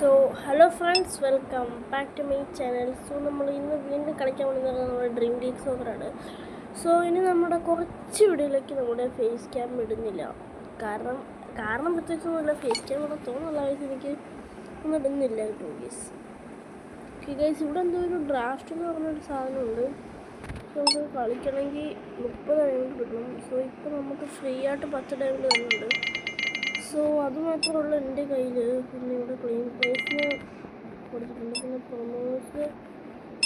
So hello friends, welcome back to my channel. So നമ്മൾ ഇന്ന് വീണ്ടും കളിക്കാൻ പോകുന്നത് നമ്മുടെ ഡ്രീം ലീഗ് സോക്കറാണ്. സോ ഇനി നമ്മുടെ കുറച്ച് വീഡിയോയിലേക്ക് നമ്മുടെ ഫേസ് ക്യാം ഇടുന്നില്ല. കാരണം പ്രത്യേകിച്ചൊന്നുമില്ല, ഫേസ് ക്യാം ഇവിടെ തോന്നുന്നില്ല ഗൈസ്, എനിക്ക് ഒന്നും ഇടുന്നില്ല കേട്ടോ ഗൈസ്. ഓക്കെ ഗൈസ്, ഇവിടെ എന്തോ ഒരു ഡ്രാഫ്റ്റ് എന്ന് പറഞ്ഞൊരു സാധനമുണ്ട്. നമുക്ക് കളിക്കണമെങ്കിൽ 30 ഡയമണ്ട് കിട്ടണം. സോ ഇപ്പോൾ നമുക്ക് ഫ്രീ ആയിട്ട് 10 ഡയമണ്ട് തരുന്നുണ്ട്. സോ അത് മാത്രമുള്ള എൻ്റെ കയ്യിൽ. പിന്നെ ഇവിടെ ക്ലീൻ പ്രൈസിന് കൊടുത്തിട്ടുണ്ട്, പിന്നെ പ്രൊമോസ്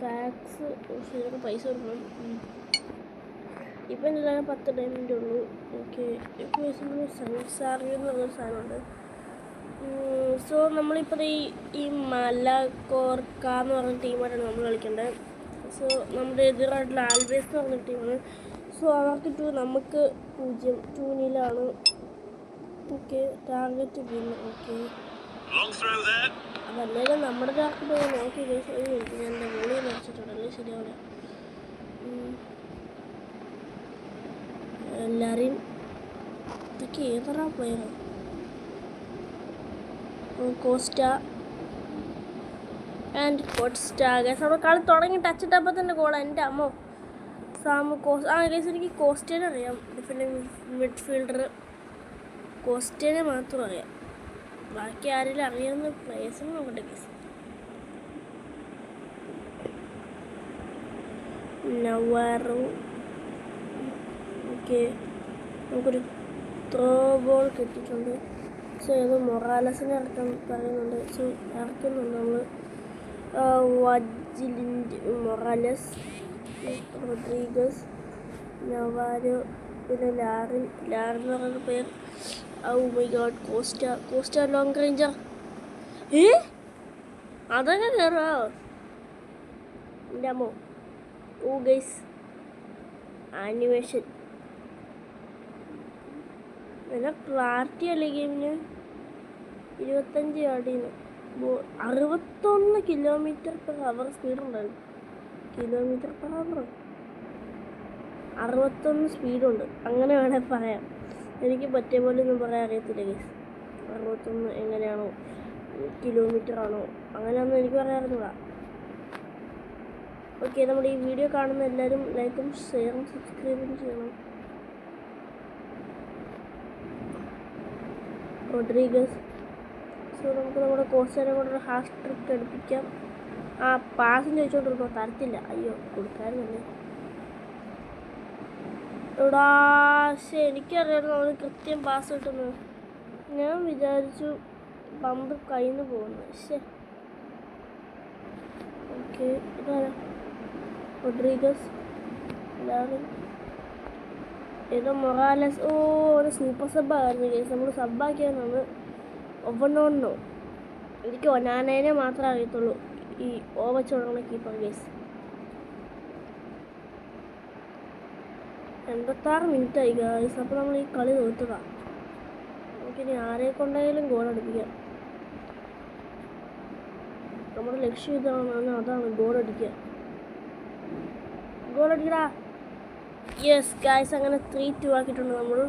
ടാക്സ് ശരിയൊക്കെ പൈസ കൊടുക്കണം. ഇപ്പം എല്ലാവരും 10 ഡയമണ്ട് ഉള്ളൂ. ഓക്കെ, ഇപ്പോൾ സംസാരിക എന്ന് പറഞ്ഞൊരു സാധനമുണ്ട്. സോ നമ്മളിപ്പോൾ ഈ മലക്കോർക്ക എന്ന് പറഞ്ഞ ടീമായിട്ടാണ് നമ്മൾ കളിക്കേണ്ടത്. സോ നമ്മുടെ എതിരായിട്ടുള്ള ആൽവേസ് എന്ന് പറഞ്ഞ ടീമാണ്. സോ അവർക്ക് 2, നമുക്ക് 0, 2-0. Okay, target win. ഓക്കെ, അതല്ലേലും നമ്മുടെ ടാർഗറ്റ് പോയി നോക്കി ഞാൻ എൻ്റെ ഗോളിയിൽ വെച്ചിട്ടുണ്ടല്ലേ, ശരിയാവില്ല. എല്ലാവരെയും ഇതൊക്കെ ഏതൊരാ പ്ലെയറാണ്. കോസ്റ്റ ആൻഡ് കോസ്റ്റ ഗൈസ്, അവിടെ കളി തുടങ്ങി ടച്ച് ഇട്ടപ്പോൾ തന്നെ ഗോളാണ്. എൻ്റെ അമ്മോ, ഗൈസ് എനിക്ക് കോസ്റ്റേനെ അറിയാം, ഡിഫൻഡിങ് മിഡ്ഫീൽഡർ കോസ്റ്റേനെ മാത്രം അറിയാം. ബാക്കി ആരെങ്കിലും അറിയാവുന്ന പ്ലേയേഴ്സിന് നോക്കട്ടെ ഗൈസ്. നവാറോ. ഓക്കെ, നമുക്കൊരു ത്രോ ബോൾ കിട്ടിയിട്ടുണ്ട്. സോ ഇത് മൊറാലസിനെ ഇറക്കാൻ പറയുന്നുണ്ട്. സോ ഇറക്കുന്നുണ്ട് നമ്മൾ. മൊറാലസ്, റോഡ്രിഗസ്, നവാരോ, പിന്നെ ലാറിൻ എന്ന് പറയുന്ന പേര്. Oh my god, costa long ranger. അതൊക്കെ കയറാ എൻ്റെ അമ്മോ. ഓ ഗൈസ്, ആനിമേഷൻ നല്ല ക്ലാരിറ്റി അല്ലേ ഗെയിമിന്. 25 യാർഡിന് 61 km/h സ്പീഡുണ്ടായിരുന്നു. km/h 61 സ്പീഡുണ്ട്, അങ്ങനെ വേണേൽ പറയാം. എനിക്ക് പറ്റിയ പോലെ ഒന്നും പറയാൻ അറിയത്തില്ല ഗൈസ്. 61 എങ്ങനെയാണോ, കിലോമീറ്ററാണോ, അങ്ങനെയൊന്നും എനിക്ക് പറയാറുന്നില്ല. ഓക്കെ, നമ്മുടെ ഈ വീഡിയോ കാണുന്ന എല്ലാവരും ലൈക്കും ഷെയറും സബ്സ്ക്രൈബും ചെയ്യണം. റോഡ്രിഗസ്. സോ നമുക്ക് നമ്മുടെ കോസ്റ്റനെ കൊണ്ടൊരു ഹാഷ് ട്രിക്ക് എടുപ്പിക്കാം. ആ പാസും ചോദിച്ചുകൊണ്ടിരുന്നോ, തരത്തില്ല. അയ്യോ, കൊടുക്കാറുണ്ടല്ലേ. എടാ, പക്ഷേ എനിക്കറിയായിരുന്നു അവന് കൃത്യം പാസ് കിട്ടുന്നത്. ഞാൻ വിചാരിച്ചു പന്ത് കയ്യിൽ നിന്ന് പോകുന്നു. പക്ഷേ ഓക്കെ, ഇതാരാ? റോഡ്രിഗസ്, എല്ലാവരും ഏതോ മൊറാലസ്. ഓ, ഒരു സൂപ്പർ സബ്ബായിരുന്നു കേസ്. നമ്മൾ സബ്ബാക്കിയാൽ ഒവനോന്നോ. എനിക്ക് ഒനാനേനെ മാത്രമേ അറിയത്തുള്ളൂ, ഈ ഓവച്ച് തുടങ്ങുന്ന കീപ്പർ കേസ്. 86 മിനിറ്റായി ഗൈസ്. അപ്പോൾ നമ്മൾ ഈ കളി തോറ്റതാണ്. നമുക്കിനി ആരെ കൊണ്ടായാലും ഗോൾ അടിപ്പിക്കാം. നമ്മുടെ ലക്ഷ്യം അതാണ് ഗോൾ അടിക്കുക. ഗോൾ അടിക്കടാ. യെസ് ഗൈസ്, അങ്ങനെ 3-2 ആക്കിയിട്ടുണ്ട്. നമ്മൾ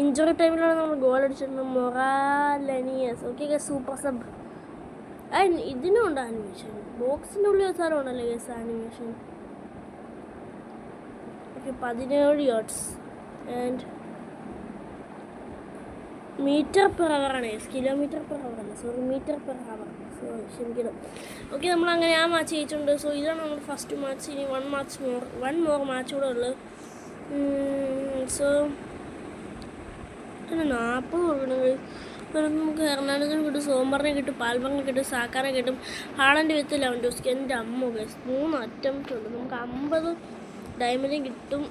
ഇഞ്ചുറി ടൈമിലാണ് നമ്മൾ ഗോൾ അടിച്ചിട്ടുണ്ട്. മൊറാലനിയസ്. Okay guys, super sub. ഇതിനും ഉണ്ട് ആനിമേഷൻ. ബോക്സിൻ്റെ ഉള്ളിൽ സാധനമുണ്ടല്ലോ guys animation. Okay, 17 yards and meter hour ആണ്. km/h അല്ല, സോറി, മീറ്റർ/അവർ. സോ ക്ഷമിക്കണം. ഓക്കെ, നമ്മളങ്ങനെ ആ മാച്ച് ജയിച്ചിട്ടുണ്ട്. സോ ഇതാണ് നമ്മുടെ ഫസ്റ്റ് മാച്ച്. ഇനി 1 മോർ മാച്ച് കൂടെ ഉള്ളു. സോ 40 കൊടുക്കണത്. നമുക്ക് ഹെർണാണ്ടസിനെ കിട്ടും, സോമറിനെ കിട്ടും, പാൽബറിനെ കിട്ടും, സാക്കാനെ കിട്ടും, ഹാളൻ്റെ വിത്ത് ലെവൻഡോസ്കി. എൻ്റെ അമ്മ ഗൈസ്, 3 അറ്റംപ്റ്റ് ഉണ്ട്. നമുക്ക് 50 ഡയമണ്ടും കിട്ടും,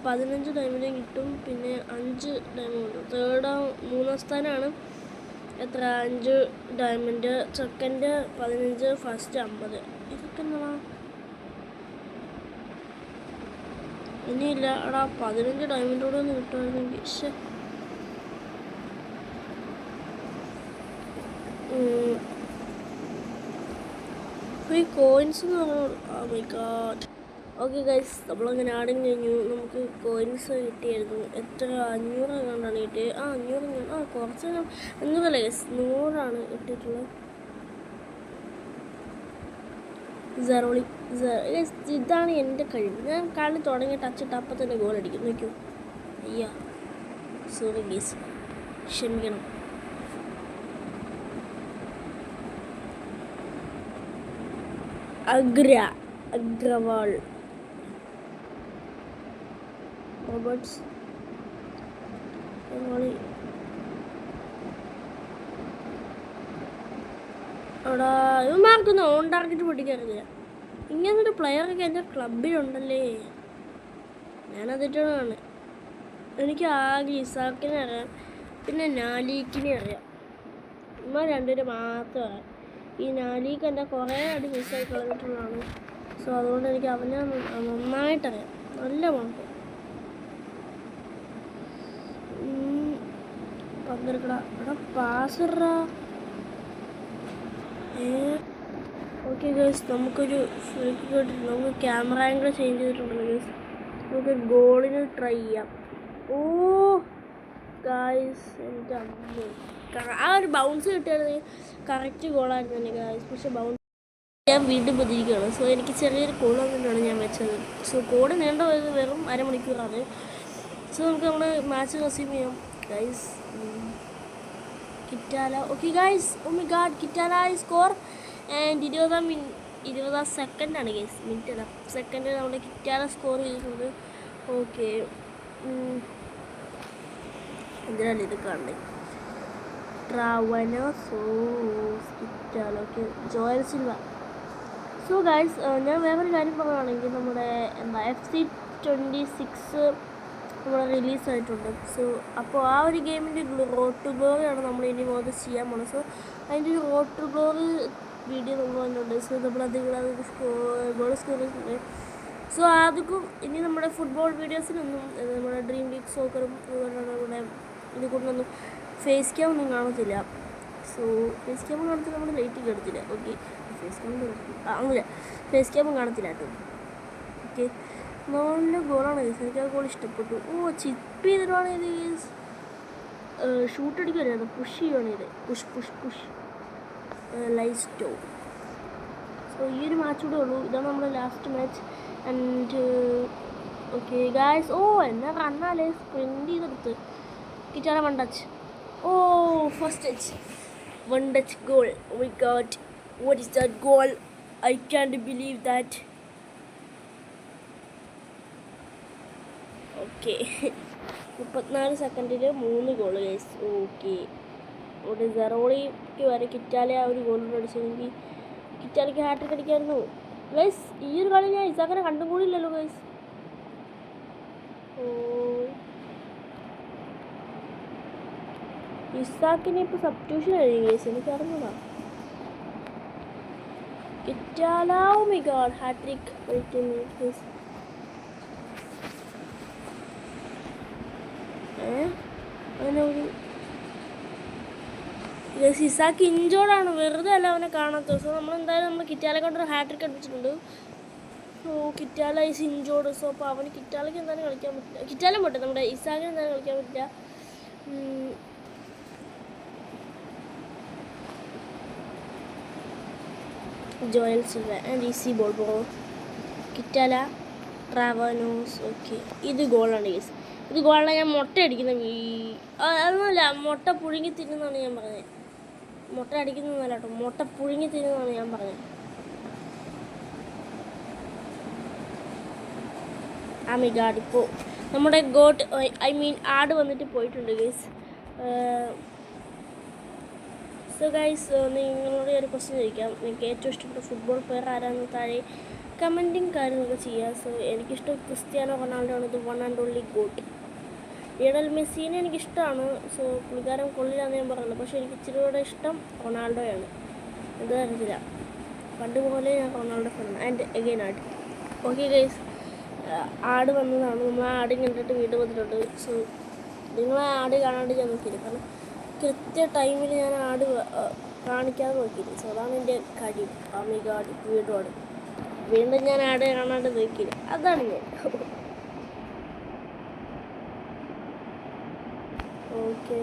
15 ഡയമണ്ടും കിട്ടും, പിന്നെ 5 ഡയമണ്ട്. മൂന്നാം സ്ഥാനമാണ് എത്ര, 5 ഡയമണ്ട്. Second 15, first 50. ഇതൊക്കെ എന്താ ഇനിയില്ല. എടാ, 15 ഡയമണ്ടോടെ ഒന്ന് കിട്ടുമായിരുന്നെങ്കിൽ. പക്ഷേ ഫ്രീ കോയിൻസ് എന്ന് പറഞ്ഞു. Oh my god. Okay guys, നമ്മളങ്ങനെ ആടും കഴിഞ്ഞു. നമുക്ക് കോയിൻസ് കിട്ടിയായിരുന്നു. എത്ര, 500 കണ്ടാണ് കിട്ടിയത്. 500 കുറച്ച് 500 അല്ലേ ഗൈസ്, 100 കിട്ടിയിട്ടുള്ളത്. സെറോളി. ഇതാണ് എൻ്റെ കഴിവ്. ഞാൻ കളി തുടങ്ങി ടച്ചിട്ട് അപ്പം തന്നെ ഗോൾ അടിക്കും. നോക്കൂ. അയ്യാ, സോറി ഗീസ്, ക്ഷമിക്കണം. അഗ്രവാൾ റോബർട്ട്സ്. അവിടെ ഇവന്മാർക്കൊന്നും ഓൺ ടാർഗറ്റ് പൊട്ടിക്കറിയില്ല. ഇങ്ങനൊരു പ്ലെയറൊക്കെ എൻ്റെ ക്ലബിലുണ്ടല്ലേ. ഞാനതിട്ടാണ്. എനിക്ക് ആകെ ഇസാക്കിനെ അറിയാം, പിന്നെ നാലീക്കിനെ അറിയാം. ഇമ്മ രണ്ടുപേരും മാത്രം അറിയാം. ഈ നാലീക്ക് എൻ്റെ കുറേ അടി മിസ്സായി കളഞ്ഞിട്ടുള്ളതാണ്. സോ അതുകൊണ്ട് എനിക്ക് അവനെ നന്നായിട്ടറിയാം. നല്ല പങ്ക് പങ്കെടുക്കടാ. എടാ പാസറാ. ഓക്കെ ഗേസ്, നമുക്കൊരു നമുക്ക് ക്യാമറ ആംഗിൾ ചേഞ്ച് ചെയ്തിട്ടുണ്ടല്ലോ ഗേസ്. നമുക്ക് ഗോളിന് ട്രൈ ചെയ്യാം. ഓ ഗായ്സ്, എൻ്റെ അമ്മ, ആ ഒരു ബൗൺസ് കിട്ടിയായിരുന്നെങ്കിൽ കറക്റ്റ് ഗോളായിരുന്നു തന്നെ ഗായ്സ്. പക്ഷെ ബൗൺസ് ഞാൻ വീണ്ടും പതിരിക്കുകയാണ്. സോ എനിക്ക് ചെറിയൊരു കോൾ വന്നിട്ടാണ് ഞാൻ വെച്ചത്. സോ കോഡ് നീണ്ട പോയത് വെറും അരമണിക്കൂറാണ്. സോ നമുക്ക് നമ്മുടെ മാച്ച് റെസ്യൂം ചെയ്യാം guys. Kitala. Okay guys, oh my god, Kitala score. And 20 സെക്കൻഡാണ് ഗൈസ്, മിനിറ്റ് അല്ല, സെക്കൻഡ് നമ്മുടെ കിറ്റാല സ്കോർ ചെയ്തിട്ടുണ്ട്. ഓക്കെ, എന്തിനാണ് ഇത് കാണുന്നത്? Kitala. Okay, Joel Silva. So guys, ഞാൻ വേറൊരു കാര്യം പറയുകയാണെങ്കിൽ നമ്മുടെ FC26 നമ്മുടെ റിലീസായിട്ടുണ്ട്. സോ അപ്പോൾ ആ ഒരു ഗെയിമിൻ്റെ റോഡ് ടു ഗ്ലോറിയാണ് നമ്മൾ ഇനി മുതൽ ചെയ്യാൻ പോകുന്നത്. സോ അതിൻ്റെ ഒരു റോഡ് ടു ഗ്ലോറി വീഡിയോ നമ്മൾ വന്നിട്ടുണ്ട്. സോ നമ്മളത് ഗോൾ സ്കോർ ചെയ്തിട്ടുണ്ട്. സോ അതൊക്കെ ഇനി നമ്മുടെ ഫുട്ബോൾ വീഡിയോസിനൊന്നും നമ്മുടെ ഡ്രീം ലീഗ് സോക്കറും നമ്മുടെ ഇത് കൊണ്ടൊന്നും ഫേസ് ക്യാം ഒന്നും കാണത്തില്ല. സോ ഫേസ് ക്യാം കാണത്തില്ല, നമ്മൾ ലൈറ്റിംഗ് എടുത്തില്ല. ഓക്കെ, ഫേസ് ക്യാം അങ്ങനെ ഫേസ് ക്യാമും കാണത്തില്ല കേട്ടോ. ഓക്കെ, നല്ല ഗോളാണ് ഗൈസ്, എനിക്ക് ആ ഗോൾ ഇഷ്ടപ്പെട്ടു. ഓ, ചിപ്പ് ചെയ്തിട്ടാണ് ഇത് ഗൈസ്. ഷൂട്ട് അടിക്കുമല്ലോ, പുഷ് ചെയ്യുവാണ് ഇത്. പുഷ് ലൈസ്റ്റോ. സോ ഈ ഒരു മാച്ച് കൂടെ ഉള്ളൂ. ഇതാണ് നമ്മുടെ last match. And okay guys, oh എന്നാ റണ്ണാലേ, സ്പ്രിൻറ്റ് ചെയ്തെടുത്ത് Kitala. 1 touch. Oh, first touch, 1 touch goal. Oh my god, what is that goal? I can't believe that. Okay, 34 സെക്കൻഡിൽ 3 ഗോൾ ഗൈസ്. ഓക്കെ, ഇവിടെ സെറോളിക്ക് വരെ കിറ്റാലെ ആ ഒരു ഗോളിൽ അടിച്ചെങ്കിൽ കിറ്റാലിക്ക് ഹാട്രിക് അടിക്കായിരുന്നു ഗൈസ്. ഈ ഒരു കളി ഞാൻ ഇസാക്കിനെ കണ്ടും കൂടിയില്ലല്ലോ ഗൈസ്. ഓ, ഇസാക്കിനെ ഇപ്പോൾ സബ്സ്റ്റിറ്റ്യൂഷൻ ആയിരിക്കും ഗൈസ്, എനിക്കറിഞ്ഞതാ. Kitala, oh my god, hat-trick guys. അങ്ങനെ ഒരു ഇസാക്ക് ഇഞ്ചോർഡാണ്, വെറുതെ അല്ല അവനെ കാണാത്തത്. സോ നമ്മൾ കിറ്റാലെ കൊണ്ടൊരു ഹാട്രിക് അടിച്ചിട്ടുണ്ട്. So Kitala is injured. So അപ്പോൾ അവന് കിറ്റാലയ്ക്ക് എന്തായാലും കളിക്കാൻ പറ്റില്ല. കിറ്റാലും പോട്ടെ, നമ്മുടെ ഇസാക്കിന് എന്തായാലും കളിക്കാൻ പറ്റില്ല. Joel Silva and easy ball Kitala ട്രാവനോസ്. ഓക്കെ, ഇത് ഗോളാണ് ഗൈസ്. ഇത് ഗോളാണ്. ഞാൻ മുട്ട അടിക്കുന്ന അതൊന്നുമല്ല, മുട്ട പുഴുങ്ങി തിന്നുന്നതാണ് ഞാൻ പറഞ്ഞത്. മുട്ട അടിക്കുന്നതല്ല കേട്ടോ, മുട്ട പുഴുങ്ങി തിന്നുന്നതാണ് ഞാൻ പറഞ്ഞത്. ആ മൈ ഗാഡ്, ഇപ്പോൾ നമ്മുടെ ഗോട്ട് ആട് വന്നിട്ട് പോയിട്ടുണ്ട് ഗൈസ്. സോ ഗൈസ്, നിങ്ങളോട് ഒരു ക്വസ്റ്റ്യൻ ചോദിക്കാം. നിങ്ങൾക്ക് ഏറ്റവും ഇഷ്ടപ്പെട്ട ഫുട്ബോൾ പ്ലെയർ ആരാന്ന് താഴെ കമൻറ്റിങ് കാര്യങ്ങളൊക്കെ ചെയ്യുക. സോ എനിക്കിഷ്ടം ക്രിസ്ത്യാനോ റൊണാൾഡോ ആണ്, ഇത് 1 and only ഗോട്ട്. ലിയണൽ മെസ്സിനെ എനിക്കിഷ്ടമാണ്. സോ പുള്ളിക്കാരൻ കൊള്ളില്ലാന്ന് ഞാൻ പറയുള്ളൂ, പക്ഷേ എനിക്ക് ഇച്ചിരി കൂടെ ഇഷ്ടം റൊണാൾഡോയാണ്. ഇത് അറിയില്ല, പണ്ട് പോലെ ഞാൻ റൊണാൾഡോ ഫാനാണ്. ആൻഡ് അഗെയിൻ ആട്. ഓക്കെ ഗൈസ്, ആട് വന്നതാണ്. നമ്മൾ ആട് കണ്ടിട്ട് വീണ്ടും വന്നിട്ടുണ്ട്. സോ നിങ്ങളെ ആട് കാണാണ്ട് ഞാൻ നോക്കിയില്ല, കാരണം കൃത്യ ടൈമിൽ ഞാൻ ആട് കാണിക്കാതെ നോക്കിയില്ല. സോ അതാണ് എൻ്റെ കഴിവ്. ആ മൈ ഗോഡ്, വീണ്ടും ഞാൻ ആട് കാണാണ്ട് നോക്കിയില്ല, അതാണ് ഞാൻ. ഓക്കെ,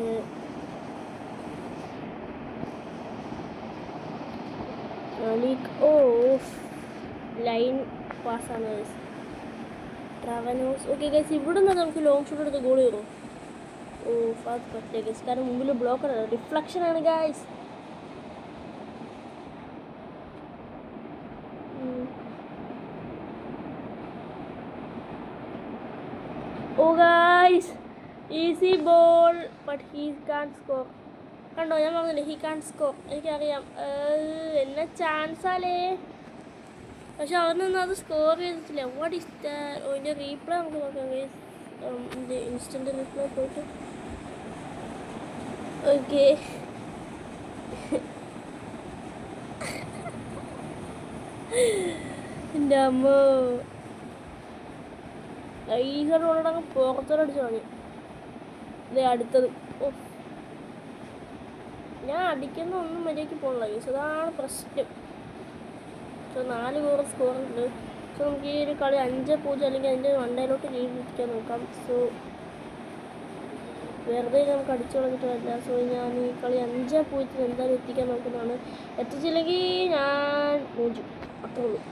ഓ ലൈൻ പാസ്സാണ് ഗൈസ്. ട്രാവനോസ്. ഓക്കെ ഗൈസ്, ഇവിടെ നിന്ന് നമുക്ക് ലോങ് ഷോട്ട് എടുത്ത് ഗോൾ കയറും. ഓ ഫാസ്റ്റ് പറ്റേ ഗൈസ്, കാരണം മുമ്പിൽ ബ്ലോക്കറാണ്, റിഫ്ലക്ഷനാണ് guys. Oh guys, easy ball but he can score. കണ്ടോ, ഞാൻ പറഞ്ഞില്ലേ ഹീ കാൻ സ്കോർ. എനിക്കറിയാം എന്നെ ചാൻസാലേ, പക്ഷെ അവനൊന്നും അത് സ്കോർ ചെയ്തിട്ടില്ല. What is that? ഓ, ഇതിൻ്റെ റീപ്ലേ നമുക്ക് നോക്കാം ഗൈസ്. ഇതിൻ്റെ ഇൻസ്റ്റൻ്റ് റീപ്ലേ പോയിട്ട് ഓക്കെ. എൻ്റെ അമ്മ ഈസോട് കൊണ്ടങ്ങ് പുറത്തോടടിച്ചു കളഞ്ഞു. ഇതേ അടുത്തത്. ഓ, ഞാൻ അടിക്കുന്ന ഒന്നും മര്യാദയ്ക്ക് പോകണില്ല ഗൈസ്, അതാണ് പ്രശ്നം. So 4 goal സ്കോറുണ്ട്. സോ നമുക്ക് ഈ ഒരു കളി 5-0 അല്ലെങ്കിൽ അതിൻ്റെ വണ്ടയിലോട്ട് ലീഡിക്കാൻ നോക്കാം. സോ വെറുതെ നമുക്ക് അടിച്ചു കളഞ്ഞിട്ട് വരില്ല. സോ ഞാൻ ഈ കളി 5-0 എന്തായാലും എത്തിക്കാൻ നോക്കുന്നതാണ്. എത്തിച്ചില്ലെങ്കിൽ ഞാൻ മൂഞ്ചും, അത്രേ ഉള്ളൂ.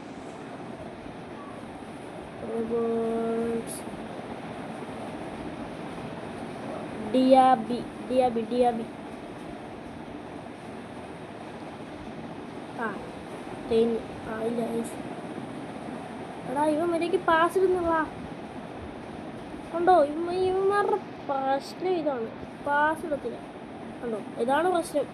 ഡിയാബി ആ തേഞ്ഞു ആയില്ല. എടാ ഇവൻ മര്യാദയ്ക്ക് പാസ് ഇടുന്നുള്ള കണ്ടോ, ഇവന്മാരുടെ പ്രശ്നം ഇതാണ്, പാസ് ഇടത്തില്ല. കണ്ടോ, ഇതാണ് പ്രശ്നം.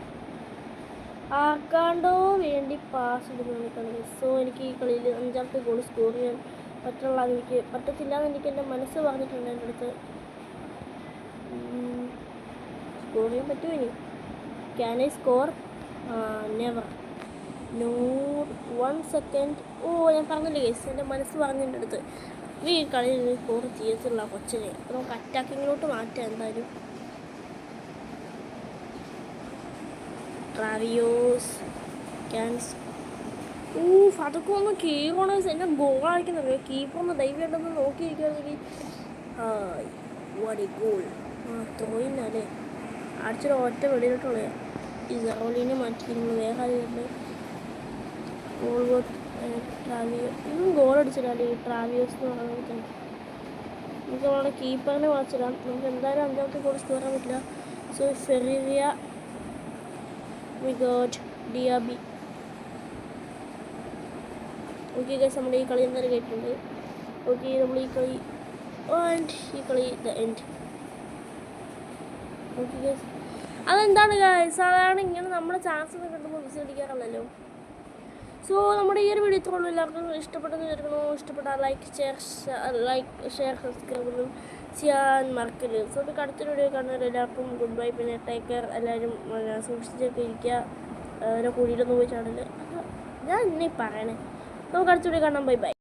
ആക്കാണ്ടോ വേണ്ടി പാസ് ഇടുന്നതാണ് കളി. സോ എനിക്ക് ഈ കളിയിൽ 5ാമത്തെ ഗോൾ സ്കോർ ചെയ്യാൻ എനിക്ക് പറ്റത്തില്ല എന്ന് എനിക്ക് എൻ്റെ മനസ്സ് പറഞ്ഞിട്ടുണ്ട്. എൻ്റെ അടുത്ത് സ്കോർ ചെയ്യാൻ പറ്റുമോ ഇനി? Can I score? Never, not 1 second. Oh, ഞാൻ പറഞ്ഞില്ലേ ഗൈസ്, എൻ്റെ മനസ്സ് പറഞ്ഞു എൻ്റെ അടുത്ത് ഈ കളിയിൽ സ്കോർ ചെയ്തിട്ടുള്ള കൊച്ചിനെ. അപ്പോൾ നമുക്ക് അറ്റാക്കിങ്ങിലോട്ട് മാറ്റാം എന്തായാലും. ട്രാവിയോസ് ക്യാൻസ്. അതൊക്കെ ഒന്ന് കീറണ എന്നെ ഗോളായിരിക്കുന്നത്. കീപ്പർ ഒന്ന് ദൈവമായിട്ടൊന്ന് നോക്കിയിരിക്കുകയാണെങ്കിൽ വാടി ഗോൾ. ത്രോയിന്നല്ലേ അടിച്ചൊരു ഒറ്റ വെളിയിലോട്ടുള്ള ഈ സെറോലിനെ മാറ്റിയിരുന്നു. വേറെ ആരുണ്ട്? ട്രാവിയോ ഇന്നും ഗോൾ അടിച്ചിടാല്ലേ ഈ ട്രാവിയോസ് എന്ന് പറയുന്നത്. നമുക്ക് നമ്മുടെ കീപ്പറിനെ വാച്ചിടാം. നമുക്ക് എന്തായാലും 5ാമത്തെ ഗോൾ സ്കോർ ചെയ്യാൻ പറ്റില്ല. So Ferreira, we got Diaby. Okay guys, നമ്മുടെ ഈ കളി എന്തായാലും കേട്ടിട്ടുണ്ട്. ഓക്കെ, നമ്മൾ ഈ കളി ദ എൻഡ്. ഓക്കെ ഗൈസ്, അതെന്താണ് ഗൈസ്, അതാണ് ഇങ്ങനെ നമ്മുടെ ചാൻസ് ഒക്കെ കിട്ടുമ്പോൾ വിസിലടിക്കാറുള്ളല്ലോ. സോ നമ്മുടെ ഈ ഒരു വീഡിയോ ഇത്രയുള്ളൂ. എല്ലാവർക്കും ഇഷ്ടപ്പെട്ടെന്ന് വിചാരിക്കുന്നു. ഇഷ്ടപ്പെട്ടാൽ ലൈക്ക് ഷെയർ സബ്സ്ക്രൈബ് ചെയ്യാൻ മറക്കരുത്. സോ നമുക്ക് അടുത്തൊരു വീഡിയോ കാണുന്നവർ എല്ലാവർക്കും ഗുഡ് ബൈ. പിന്നെ ടേക്ക് കെയർ. എല്ലാവരും സൂക്ഷിച്ചൊക്കെ ഇരിക്കുക. ഓരോ കുഴിയിലൊന്നും പോയി ചാടല്. ഞാൻ ഇന്നീ പറയണേ. നമുക്ക് അടുത്ത വീഡിയോ കാണാം. Bye bye.